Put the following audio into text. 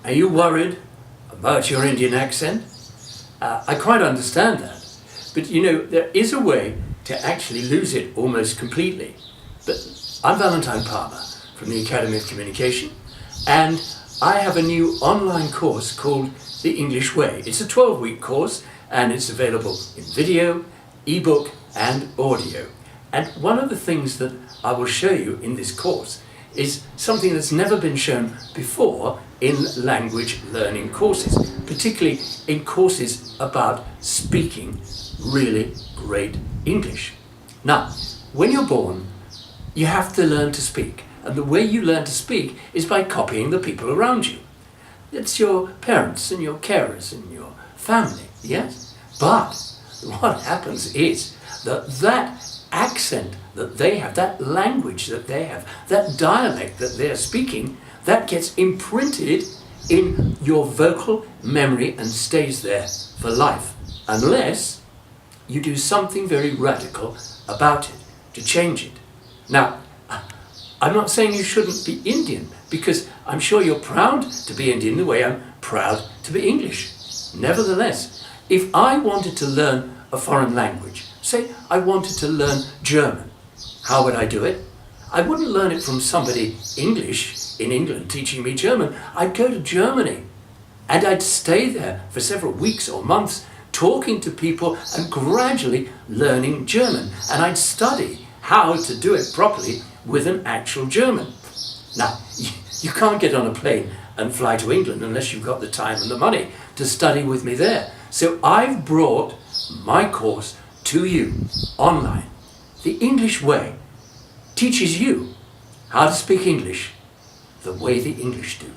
Are you worried about your Indian accent? I quite understand that. But you know, there is a way to actually lose it almost completely. But I'm Valentine Palmer from the Academy of Communication, and I have a new online course called The English Way. It's a 12-week course, and it's available in video, ebook, and audio. And one of the things that I will show you in this course is something that's never been shown before in language learning courses, particularly in courses about speaking really great English. Now, when you're born, you have to learn to speak. And the way you learn to speak is by copying the people around you. It's your parents and your carers and your family, yes? But what happens is that accent that they have, that language that they have, that dialect that they're speaking, that gets imprinted in your vocal memory and stays there for life, unless you do something very radical about it to change it. Now, I'm not saying you shouldn't be Indian, because I'm sure you're proud to be Indian the way I'm proud to be English. Nevertheless, if I wanted to learn a foreign language, say I wanted to learn German, how would I do it? I wouldn't learn it from somebody English in England teaching me German. I'd go to Germany and I'd stay there for several weeks or months talking to people and gradually learning German. And I'd study how to do it properly with an actual German. Now, you can't get on a plane and fly to England unless you've got the time and the money to study with me there. So I've brought my course to you online. The English Way teaches you how to speak English the way the English do.